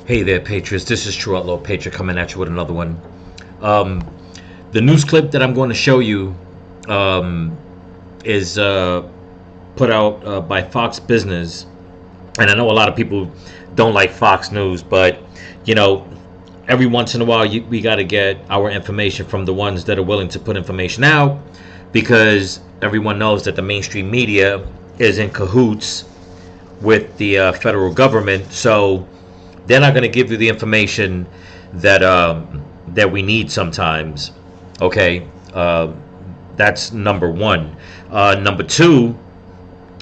Hey there, Patriots. This is True Outlaw Patriot coming at you with another one. The news clip that I'm going to show you is put out by Fox Business. And I know a lot of people don't like Fox News, but, you know, every once in a while we got to get our information from the ones that are willing to put information out, because everyone knows that the mainstream media is in cahoots with the federal government. So they're not going to give you the information that that we need sometimes. Okay, that's number one. Number two,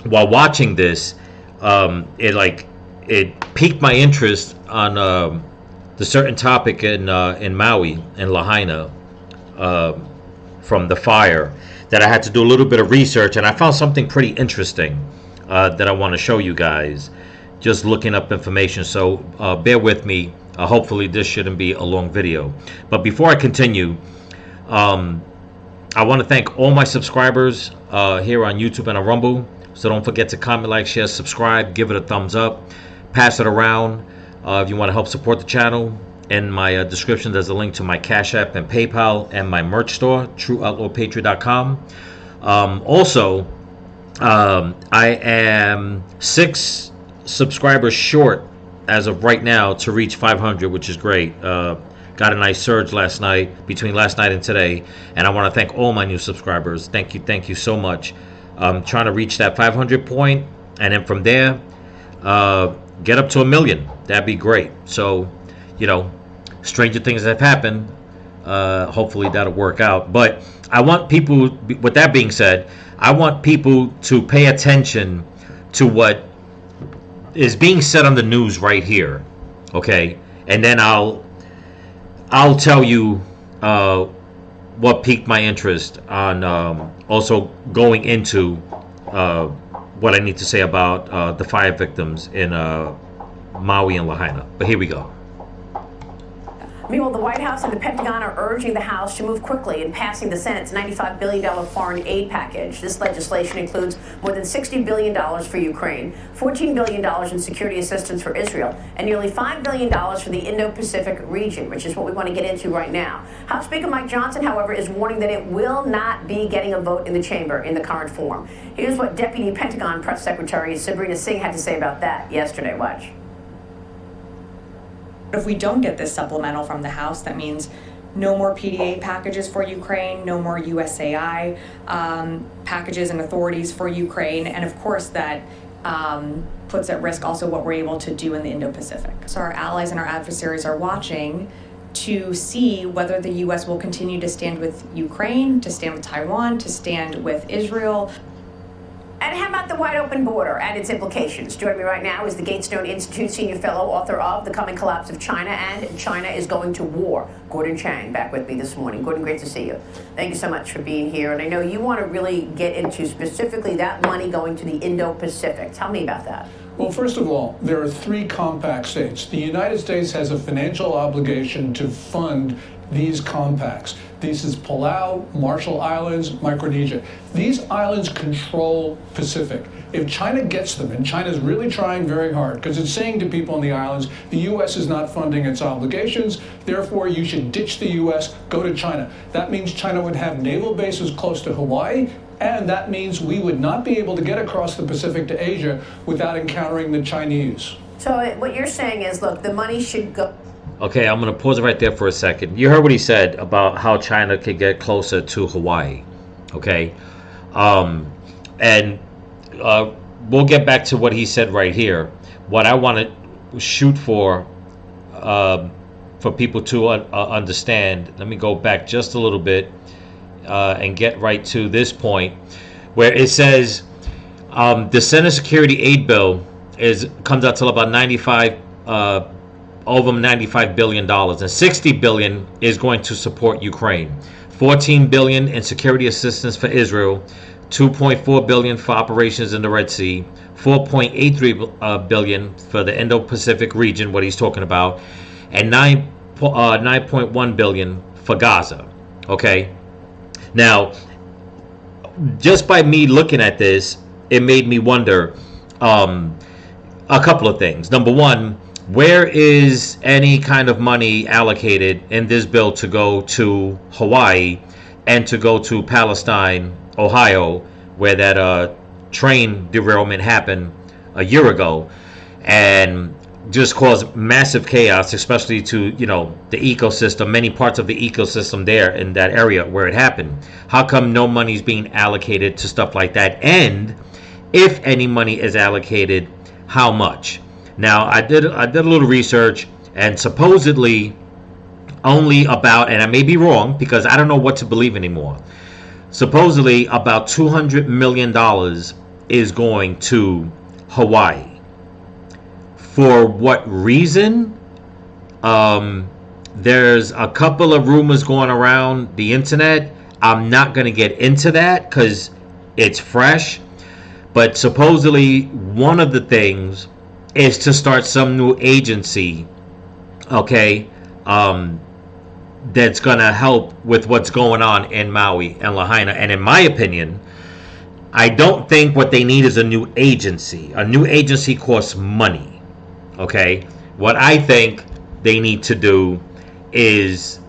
while watching this, it piqued my interest on the certain topic in Maui in Lahaina from the fire, that I had to do a little bit of research, and I found something pretty interesting that I want to show you guys, just looking up information. So bear with me. Hopefully this shouldn't be a long video. But before I continue, I want to thank all my subscribers here on YouTube and on Rumble. So don't forget to comment, like, share, subscribe, give it a thumbs up, pass it around. If you want to help support the channel, in my description there's a link to my Cash App and PayPal and my merch store, trueoutlawpatriot.com. Also, I am 6 subscribers short as of right now to reach 500, which is great. Got a nice surge last night, between last night and today, and I want to thank all my new subscribers. Thank you so much. I'm trying to reach that 500 point, and then from there get up to 1 million. That'd be great. So, you know, stranger things have happened. Hopefully that'll work out. But I want people, with that being said, I want people to pay attention to what is being said on the news right here, okay? And then I'll tell you what piqued my interest on also going into what I need to say about the fire victims in Maui and Lahaina. But here we go. Meanwhile, the White House and the Pentagon are urging the House to move quickly in passing the Senate's $95 billion foreign aid package. This legislation includes more than $60 billion for Ukraine, $14 billion in security assistance for Israel, and nearly $5 billion for the Indo-Pacific region, which is what we want to get into right now. House Speaker Mike Johnson, however, is warning that it will not be getting a vote in the chamber in the current form. Here's what Deputy Pentagon Press Secretary Sabrina Singh had to say about that yesterday. Watch. If we don't get this supplemental from the House, that means no more PDA packages for Ukraine, no more USAI packages and authorities for Ukraine, and of course that puts at risk also what we're able to do in the Indo-Pacific. So our allies and our adversaries are watching to see whether the U.S. will continue to stand with Ukraine, to stand with Taiwan, to stand with Israel. And how about the wide open border and its implications? Joining me right now is the Gatestone Institute senior fellow, author of The Coming Collapse of China and China is Going to War, Gordon Chang, back with me this morning. Gordon, great to see you. Thank you so much for being here. And I know you want to really get into specifically that money going to the Indo-Pacific. Tell me about that. Well, first of all, there are 3 compact states. The United States has a financial obligation to fund these compacts. This is Palau, Marshall Islands, Micronesia. These islands control Pacific. If China gets them, and China's really trying very hard, because it's saying to people on the islands, the U.S. is not funding its obligations, therefore you should ditch the U.S., go to China. That means China would have naval bases close to Hawaii, and that means we would not be able to get across the Pacific to Asia without encountering the Chinese. So what you're saying is, look, the money should go. Okay, I'm going to pause it right there for a second. You heard what he said about how China could get closer to Hawaii. Okay? And we'll get back to what he said right here. What I want to shoot for people to understand, let me go back just a little bit and get right to this point where it says the Senate Security Aid Bill comes out to about over $95 billion, and $60 billion is going to support Ukraine, $14 billion in security assistance for Israel, $2.4 billion for operations in the Red Sea, $4.83 billion for the Indo-Pacific region, what he's talking about, and $9.1 billion for Gaza. Okay, now just by me looking at this, it made me wonder a couple of things. Number one, where is any kind of money allocated in this bill to go to Hawaii and to go to Palestine, Ohio, where that train derailment happened a year ago and just caused massive chaos, especially to, you know, the ecosystem, many parts of the ecosystem there in that area where it happened? How come no money is being allocated to stuff like that? And if any money is allocated, how much? Now, I did a little research, and supposedly only about, and I may be wrong because I don't know what to believe anymore, supposedly about $200 million is going to Hawaii. For what reason? There's a couple of rumors going around the internet. I'm not going to get into that because it's fresh. But supposedly one of the things is to start some new agency, okay, that's going to help with what's going on in Maui and Lahaina. And in my opinion, I don't think what they need is a new agency. A new agency costs money, okay? What I think they need to do is,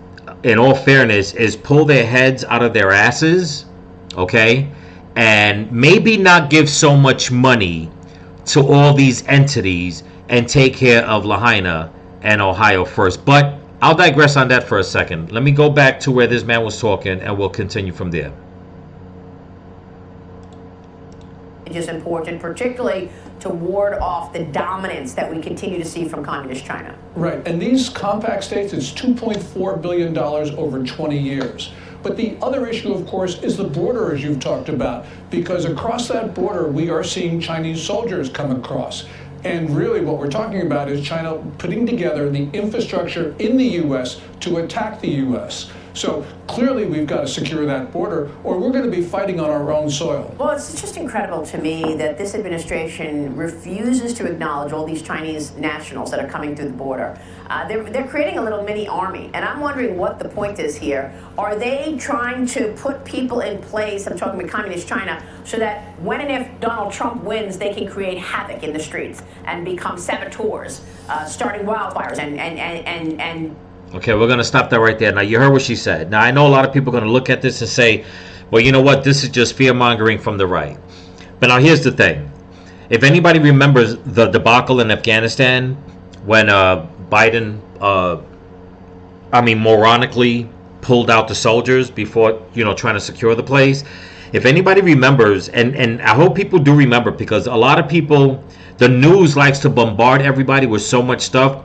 in all fairness, is pull their heads out of their asses, okay? And maybe not give so much money to all these entities and take care of Lahaina and Ohio first. But I'll digress on that for a second. Let me go back to where this man was talking, and we'll continue from there. It is important, particularly to ward off the dominance that we continue to see from communist China. Right, and these compact states, it's $2.4 billion over 20 years. But the other issue, of course, is the border, as you've talked about, because across that border, we are seeing Chinese soldiers come across. And really what we're talking about is China putting together the infrastructure in the U.S. to attack the U.S. So clearly we've got to secure that border, or we're going to be fighting on our own soil. Well, it's just incredible to me that this administration refuses to acknowledge all these Chinese nationals that are coming through the border. They're creating a little mini army, and I'm wondering what the point is here. Are they trying to put people in place, I'm talking about communist China, so that when and if Donald Trump wins, they can create havoc in the streets and become saboteurs, starting wildfires and Okay, we're going to stop that right there. Now, you heard what she said. Now, I know a lot of people are going to look at this and say, well, you know what? This is just fear-mongering from the right. But now, here's the thing. If anybody remembers the debacle in Afghanistan when Biden, moronically pulled out the soldiers before, trying to secure the place. If anybody remembers, and I hope people do remember, because a lot of people, the news likes to bombard everybody with so much stuff,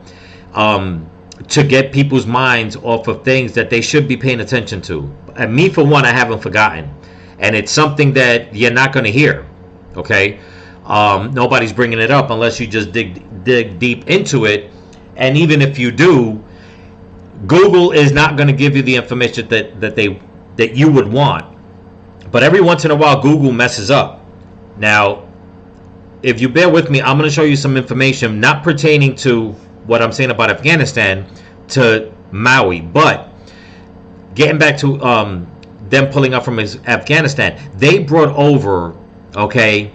to get people's minds off of things that they should be paying attention to. And me, for one, I haven't forgotten. And it's something that you're not going to hear, okay? Nobody's bringing it up unless you just dig deep into it. And even if you do, Google is not going to give you the information that you would want. But every once in a while, Google messes up. Now, if you bear with me, I'm going to show you some information not pertaining to what I'm saying about Afghanistan to Maui, but getting back to them pulling up from Afghanistan, they brought over, okay,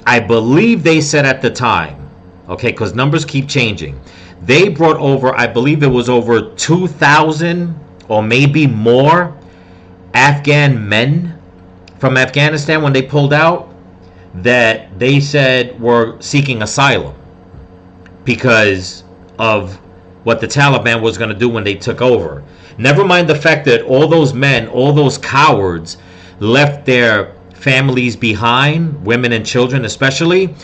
I believe they said at the time, okay, because numbers keep changing, they brought over, I believe it was over 2,000 or maybe more Afghan men from Afghanistan when they pulled out, that they said were seeking asylum because of what the Taliban was going to do when they took over. Never mind the fact that all those men, all those cowards, left their families behind, women and children especially.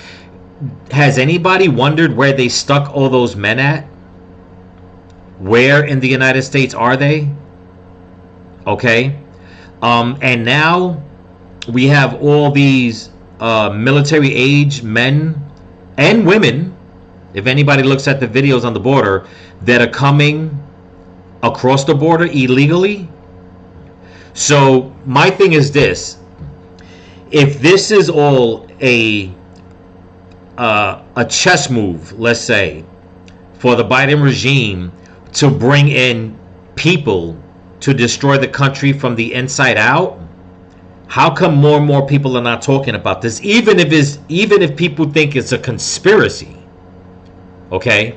Has anybody wondered where they stuck all those men at? Where in the United States are they? Okay. And now we have all these military age men and women, if anybody looks at the videos on the border, that are coming across the border illegally. So my thing is this: if this is all a chess move, let's say, for the Biden regime to bring in people to destroy the country from the inside out, how come more and more people are not talking about this? Even if people think it's a conspiracy. Okay,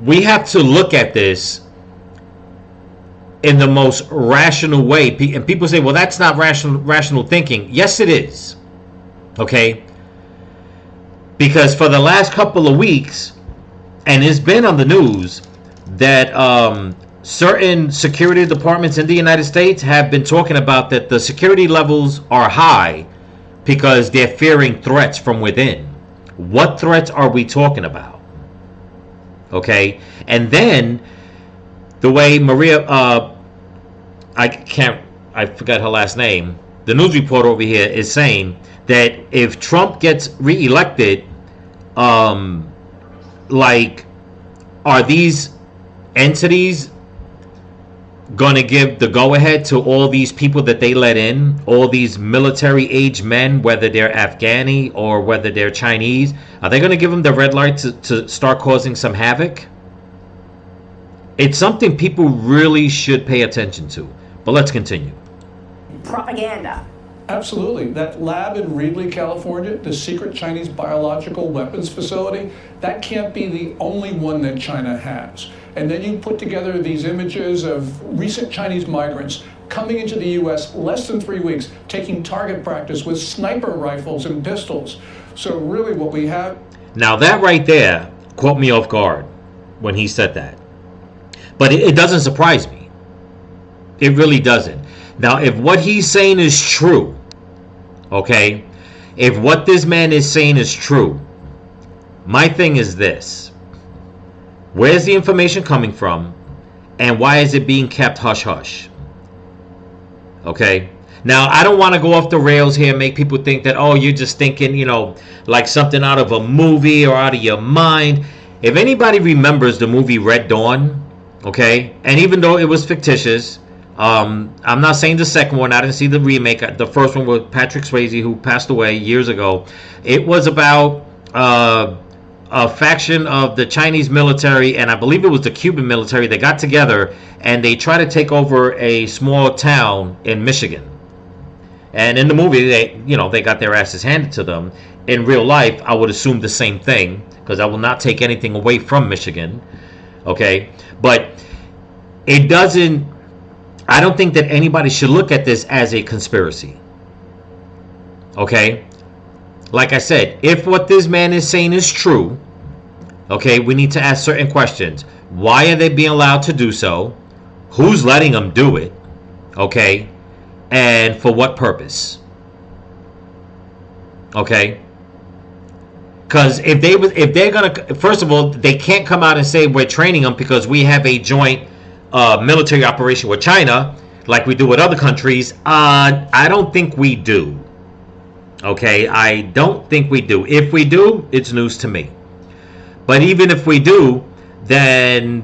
we have to look at this in the most rational way. And people say, well, that's not rational thinking. Yes, it is. Okay? Because for the last couple of weeks, and it's been on the news, that certain security departments in the United States have been talking about that the security levels are high because they're fearing threats from within. What threats are we talking about? Okay? And then the way Maria, I forgot her last name, the news reporter over here is saying that if Trump gets reelected, like, are these entities gonna give the go-ahead to all these people that they let in, all these military-age men, whether they're Afghani or whether they're Chinese? Are they gonna give them the red light to start causing some havoc? It's something people really should pay attention to. But let's continue. Propaganda. Absolutely. That lab in Reedley, California, the secret Chinese biological weapons facility, that can't be the only one that China has. And then you put together these images of recent Chinese migrants coming into the U.S. less than 3 weeks, taking target practice with sniper rifles and pistols. So really what we have... Now that right there caught me off guard when he said that. But it doesn't surprise me. It really doesn't. Now, if what he's saying is true, okay, if what this man is saying is true, my thing is this. Where's the information coming from, and why is it being kept hush-hush? Okay? Now, I don't want to go off the rails here and make people think that, oh, you're just thinking, like something out of a movie or out of your mind. If anybody remembers the movie Red Dawn, okay, and even though it was fictitious, I'm not saying the second one. I didn't see the remake. The first one with Patrick Swayze, who passed away years ago. It was about a faction of the Chinese military, and I believe it was the Cuban military. They got together and they tried to take over a small town in Michigan. And in the movie, they got their asses handed to them. In real life, I would assume the same thing, because I will not take anything away from Michigan. Okay, but it doesn't. I don't think that anybody should look at this as a conspiracy. Okay? Like I said, if what this man is saying is true, okay, we need to ask certain questions. Why are they being allowed to do so? Who's letting them do it? Okay? And for what purpose? Okay? Because if they're gonna, first of all, they can't come out and say we're training them because we have a joint military operation with China, like we do with other countries. I don't think we do. Okay, I don't think we do. If we do, it's news to me. But even if we do, then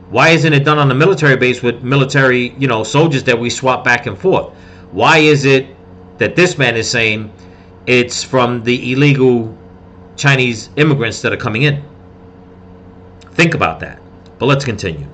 why isn't it done on the military base with military, soldiers that we swap back and forth? Why is it that this man is saying it's from the illegal Chinese immigrants that are coming in? Think about that. But let's continue.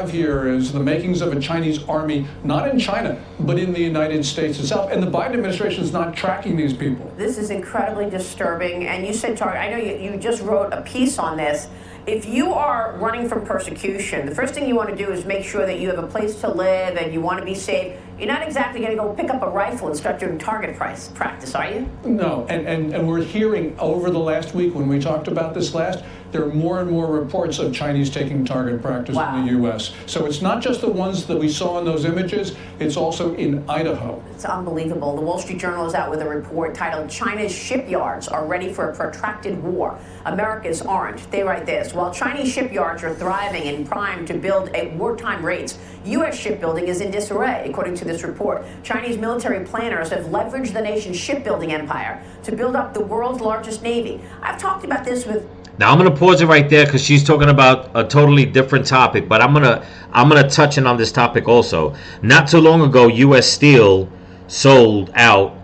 Here is the makings of a Chinese army, not in China, but in the United States itself. And the Biden administration is not tracking these people. This is incredibly disturbing. And you said, Tarek, I know you just wrote a piece on this. If you are running from persecution, the first thing you want to do is make sure that you have a place to live and you want to be safe. You're not exactly going to go pick up a rifle and start doing target practice, are you? No, and we're hearing over the last week when we talked about this last, there are more and more reports of Chinese taking target practice in the U.S. So it's not just the ones that we saw in those images, it's also in Idaho. It's unbelievable. The Wall Street Journal is out with a report titled China's Shipyards Are Ready for a Protracted War. America's aren't. They write this: while Chinese shipyards are thriving and primed to build at wartime rates, U.S. shipbuilding is in disarray. According to this report, Chinese military planners have leveraged the nation's shipbuilding empire to build up the world's largest navy. I've talked about this with... Now I'm gonna pause it right there because she's talking about a totally different topic, but I'm gonna touch in on this topic also. Not too long ago, U.S. Steel sold out,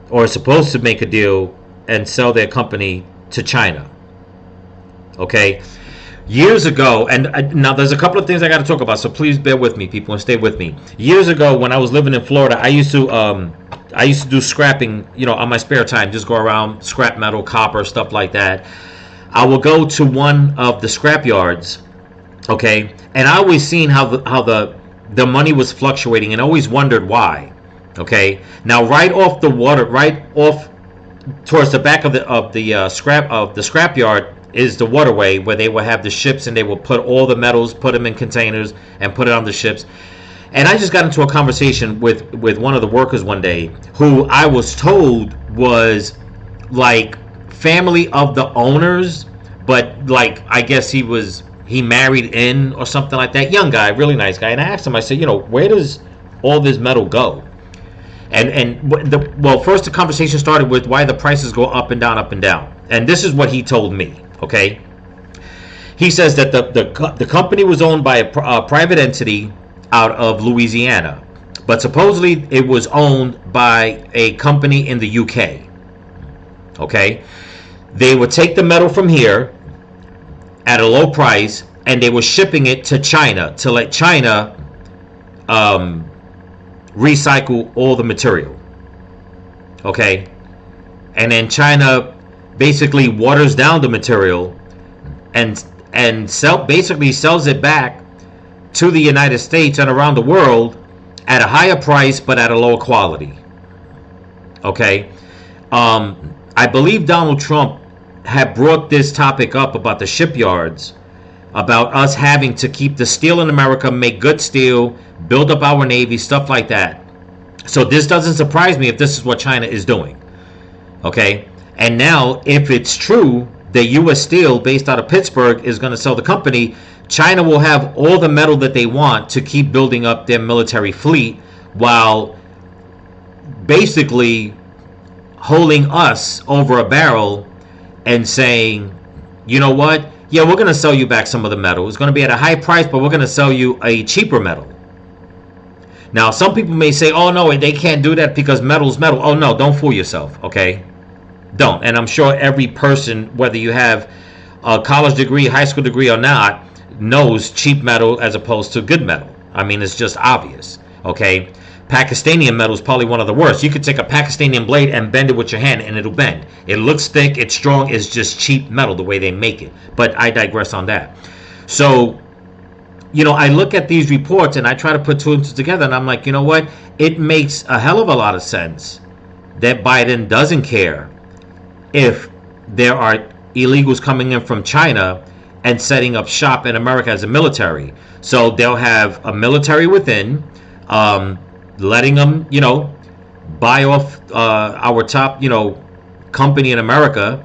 or is supposed to make a deal and sell their company to China. Okay, years ago, and now there's a couple of things I got to talk about, so please bear with me, people, and stay with me. Years ago, when I was living in Florida, I used to do scrapping, on my spare time, just go around, scrap metal, copper, stuff like that. I will go to one of the scrap yards Okay, and I always seen how the money was fluctuating, and always wondered why. Okay, now right off the water, right off towards the back of the scrap yard is the waterway where they will have the ships, and they will put all the metals, put them in containers, and put it on the ships. And I just got into a conversation with one of the workers one day, who I was told was like family of the owners, but like I guess he married in or something like that. Young guy, really nice guy. And I asked him, I said, where does all this metal go? Well, first the conversation started with why the prices go up and down, and this is what he told me. Okay, he says that the company was owned by a private entity out of Louisiana, but supposedly it was owned by a company in the UK. Okay, they would take the metal from here at a low price, and they were shipping it to China to let China recycle all the material. Okay, and then China basically waters down the material and basically sells it back to the United States and around the world at a higher price, but at a lower quality. Okay, I believe Donald Trump had brought this topic up about the shipyards, about us having to keep the steel in America, make good steel, build up our Navy, stuff like that. So this doesn't surprise me if this is what China is doing. Okay, and now if it's true, the U.S. Steel based out of Pittsburgh is going to sell the company, China will have all the metal that they want to keep building up their military fleet, while basically holding us over a barrel and saying, you know what, yeah, we're going to sell you back some of the metal. It's going to be at a high price, but we're going to sell you a cheaper metal. Now, some people may say, oh, no, they can't do that because metal's metal. Oh, no, don't fool yourself, okay? Don't. And I'm sure every person, whether you have a college degree, high school degree or not, knows cheap metal as opposed to good metal. I mean, it's just obvious, okay? Pakistani metal is probably one of the worst. You could take a Pakistani blade and bend it with your hand and it'll bend. It looks thick, it's strong, it's just cheap metal the way they make it. But I digress on that. So, I look at these reports and I try to put two and two together, and I'm like, you know what? It makes a hell of a lot of sense that Biden doesn't care if there are illegals coming in from China and setting up shop in America as a military. So they'll have a military within, letting them, buy off our top, company in America,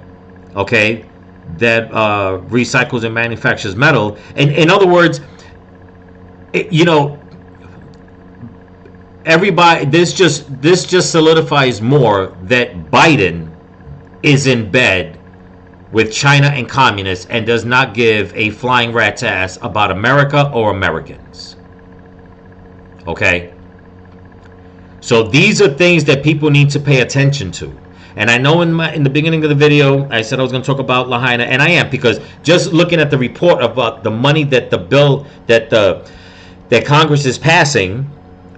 okay, that recycles and manufactures metal. And in other words, everybody, this just solidifies more that Biden is in bed with China and communists and does not give a flying rat's ass about America or Americans. Okay? So these are things that people need to pay attention to. And I know in the beginning of the video, I said I was going to talk about Lahaina, and I am, because just looking at the report about the money that the bill that Congress is passing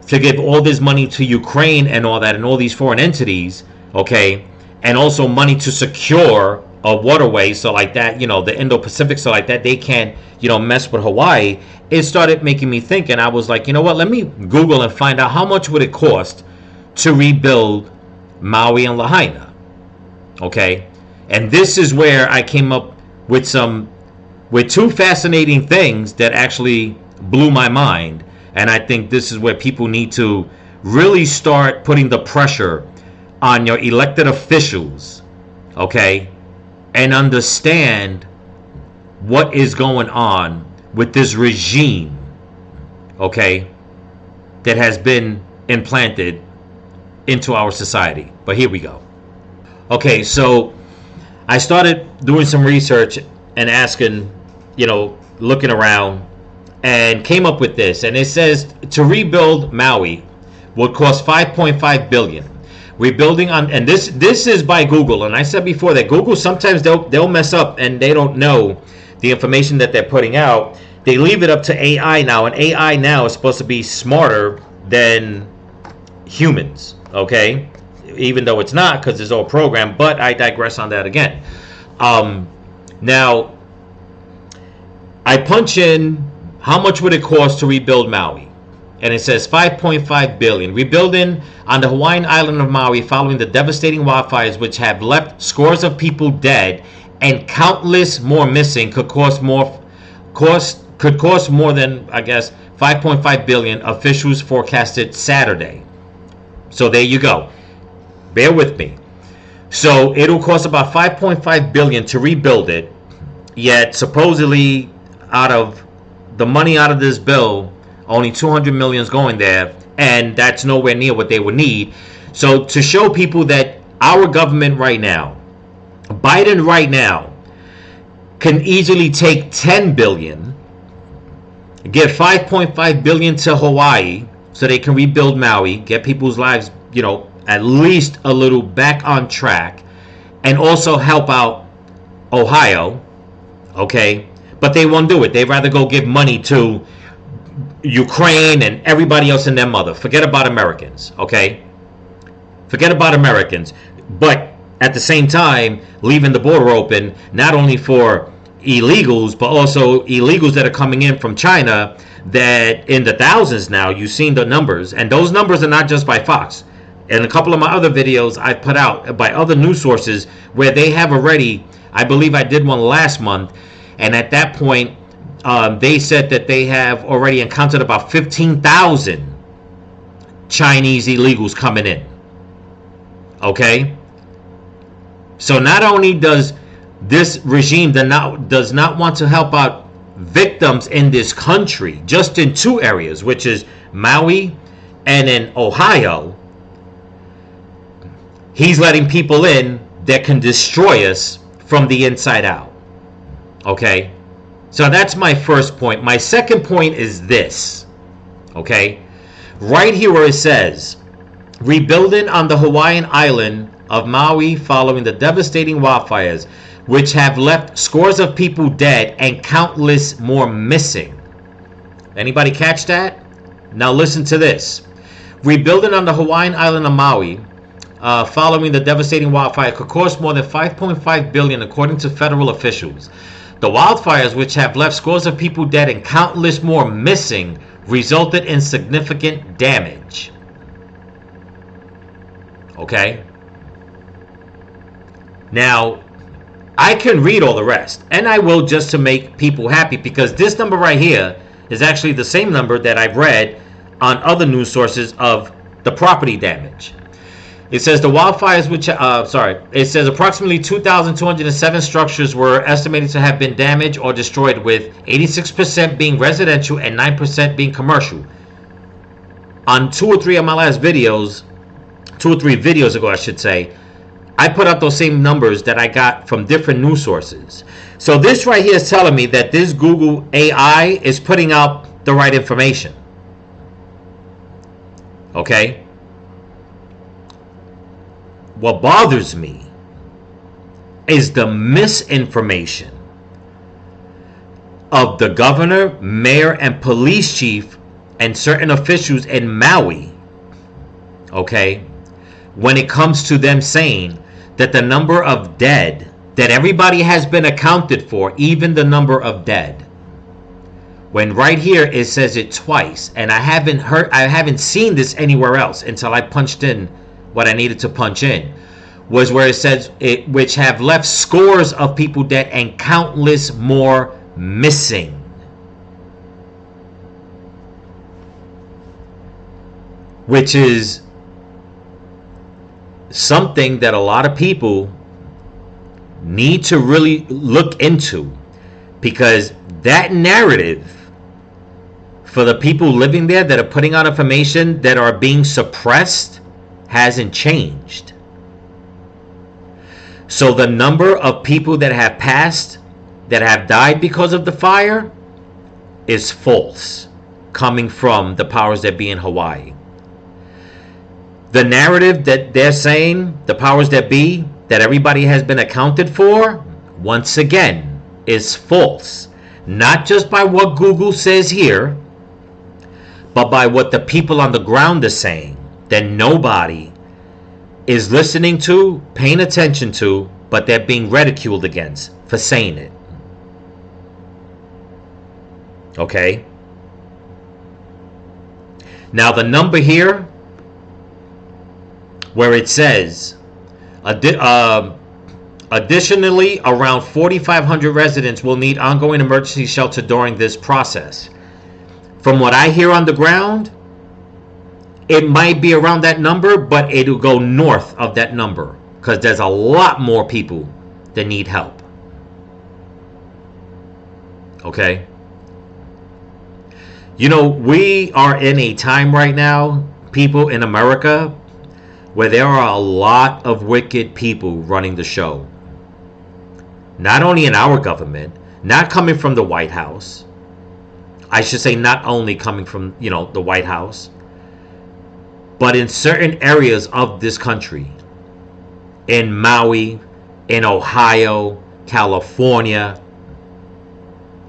to give all this money to Ukraine and all that, and all these foreign entities, okay, and also money to secure a waterway, so like that, the Indo-Pacific, so like that they can't, mess with Hawaii. It started making me think, and I was like, you know what, let me Google and find out how much would it cost to rebuild Maui and Lahaina, okay? And this is where I came up with two fascinating things that actually blew my mind, and I think this is where people need to really start putting the pressure on your elected officials, okay, and understand what is going on with this regime, okay, that has been implanted into our society. But here we go. Okay, so I started doing some research and asking, looking around, and came up with this. And it says to rebuild Maui would cost $5.5 billion. Rebuilding on, and this is by Google, and I said before that Google sometimes they'll mess up and they don't know the information that they're putting out. They leave it up to AI now, and AI now is supposed to be smarter than humans, okay? Even though it's not, because it's all programmed, but I digress on that again. Now, I punch in how much would it cost to rebuild Maui? And it says 5.5 billion. Rebuilding on the Hawaiian island of Maui following the devastating wildfires which have left scores of people dead and countless more missing could cost more than, I guess, 5.5 billion, officials forecasted Saturday. So there you go. Bear with me. So it'll cost about 5.5 billion to rebuild it. Yet supposedly out of the money out of this bill, only 200 million is going there, and that's nowhere near what they would need. So to show people that our government right now, Biden right now, can easily take 10 billion, give 5.5 billion to Hawaii so they can rebuild Maui, get people's lives, at least a little back on track, and also help out Ohio, okay? But they won't do it. They'd rather go give money to Ukraine and everybody else and their mother. Forget about Americans, okay? Forget about Americans. But at the same time, leaving the border open, not only for illegals, but also illegals that are coming in from China, that in the thousands now. You've seen the numbers, and those numbers are not just by Fox. And a couple of my other videos I put out by other news sources where they have already, I believe I did one last month, and at that point, they said that they have already encountered about 15,000 Chinese illegals coming in. Okay? So not only does this regime does not want to help out victims in this country, just in two areas, which is Maui and in Ohio, he's letting people in that can destroy us from the inside out. Okay? So that's my first point. My second point is this. Okay? Right here where it says, rebuilding on the Hawaiian island of Maui following the devastating wildfires, which have left scores of people dead and countless more missing. Anybody catch that? Now listen to this. Rebuilding on the Hawaiian island of Maui following the devastating wildfire could cost more than 5.5 billion according to federal officials. The wildfires, which have left scores of people dead and countless more missing, resulted in significant damage. Okay? Now, I can read all the rest, and I will, just to make people happy, because this number right here is actually the same number that I've read on other news sources of the property damage. It says the wildfires, it says approximately 2,207 structures were estimated to have been damaged or destroyed, with 86% being residential and 9% being commercial. On 2 or 3 of my last videos, 2 or 3 videos ago, I should say, I put out those same numbers that I got from different news sources. So this right here is telling me that this Google AI is putting out the right information. Okay? What bothers me is the misinformation of the governor, mayor, and police chief and certain officials in Maui, okay, when it comes to them saying that the number of dead, that everybody has been accounted for, even the number of dead. When right here it says it twice, and I haven't seen this anywhere else until I punched in what I needed to punch in, was where it says which have left scores of people dead and countless more missing. Which is something that a lot of people need to really look into, because that narrative for the people living there that are putting out information that are being suppressed hasn't changed. So the number of people that have passed, that have died because of the fire, is false, coming from the powers that be in Hawaii. The narrative that they're saying, the powers that be, that everybody has been accounted for, once again, is false. Not just by what Google says here, but by what the people on the ground are saying, that nobody is listening to, paying attention to, but they're being ridiculed against for saying it. Okay? Now the number here where it says additionally, around 4,500 residents will need ongoing emergency shelter during this process. From what I hear on the ground, it might be around that number, but it'll go north of that number because there's a lot more people that need help. Okay? You know, we are in a time right now, people in America, where there are a lot of wicked people running the show. Not only in our government, not coming from the White House. I should say not only coming from, the White House, but in certain areas of this country. In Maui, in Ohio, California,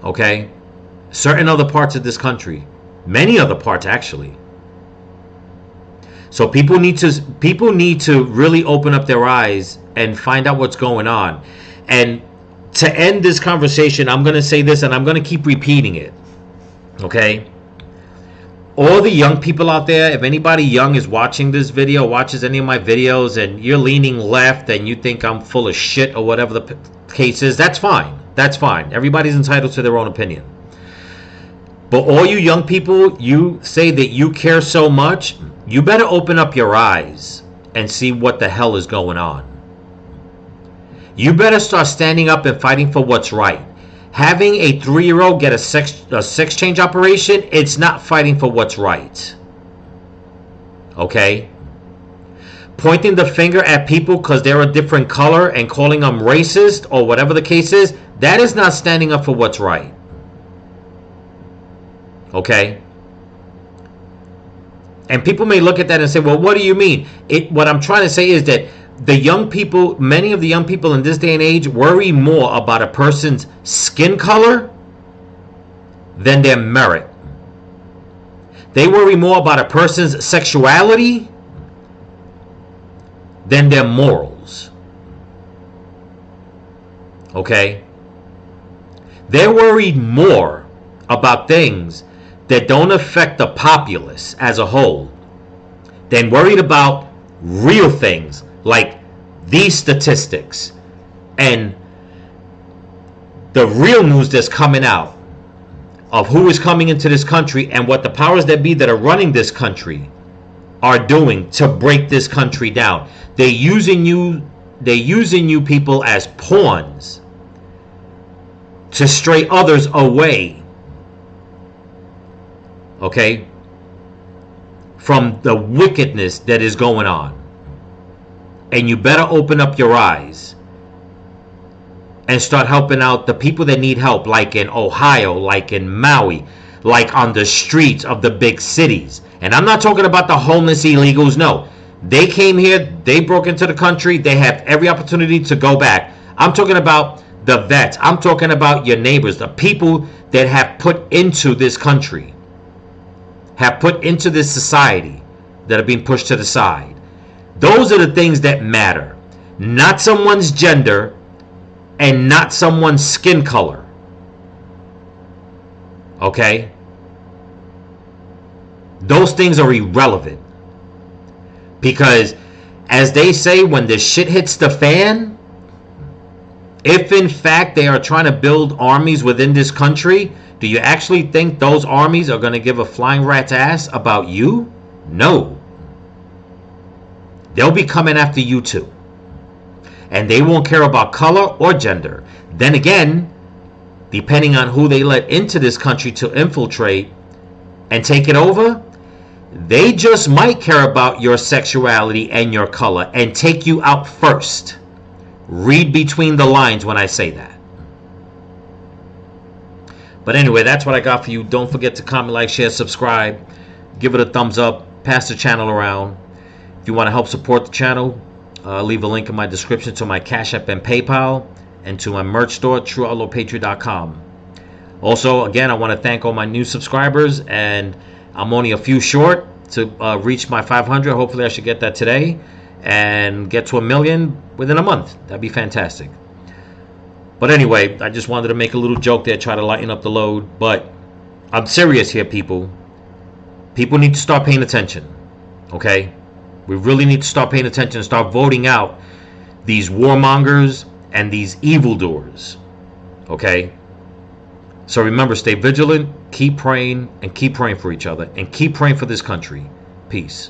okay? Certain other parts of this country. Many other parts, actually. So people need to really open up their eyes and find out what's going on. And to end this conversation, I'm going to say this, and I'm going to keep repeating it. Okay? All the young people out there, if anybody young is watching this video, watches any of my videos, and you're leaning left and you think I'm full of shit or whatever the case is, that's fine. That's fine. Everybody's entitled to their own opinion. But all you young people, you say that you care so much, you better open up your eyes and see what the hell is going on. You better start standing up and fighting for what's right. Having a 3-year-old get a sex change operation, it's not fighting for what's right. Okay? Pointing the finger at people because they're a different color and calling them racist or whatever the case is, that is not standing up for what's right. Okay? And people may look at that and say, well, what do you mean? What I'm trying to say is that the young people, many of the young people in this day and age worry more about a person's skin color than their merit. They worry more about a person's sexuality than their morals. Okay? They're worried more about things that don't affect the populace as a whole than worried about real things like these statistics and the real news that's coming out of who is coming into this country and what the powers that be that are running this country are doing to break this country down. They're using you people as pawns to stray others away, okay, from the wickedness that is going on. And you better open up your eyes and start helping out the people that need help, like in Ohio, like in Maui, like on the streets of the big cities. And I'm not talking about the homeless illegals. No, they came here, they broke into the country, they have every opportunity to go back. I'm talking about the vets. I'm talking about your neighbors, the people that have put into this country, have put into this society, that are being pushed to the side. Those are the things that matter, not someone's gender and not someone's skin color. Okay? Those things are irrelevant. Because, as they say, when the shit hits the fan, if in fact they are trying to build armies within this country, do you actually think those armies are going to give a flying rat's ass about you? No. They'll be coming after you too. And they won't care about color or gender. Then again, depending on who they let into this country to infiltrate and take it over, they just might care about your sexuality and your color and take you out first. Read between the lines when I say that. But anyway, that's what I got for you. Don't forget to comment, like, share, subscribe. Give it a thumbs up. Pass the channel around. If you want to help support the channel, leave a link in my description to my Cash App and PayPal, and to my merch store, TrueOutlawPatriot.com. Also, again, I want to thank all my new subscribers, and I'm only a few short to reach my 500. Hopefully I should get that today and get to 1 million within a month. That'd be fantastic. But anyway, I just wanted to make a little joke there, try to lighten up the load. But I'm serious here, people. People need to start paying attention. Okay? We really need to start paying attention and start voting out these warmongers and these evildoers. Okay? So remember, stay vigilant, keep praying, and keep praying for each other, and keep praying for this country. Peace.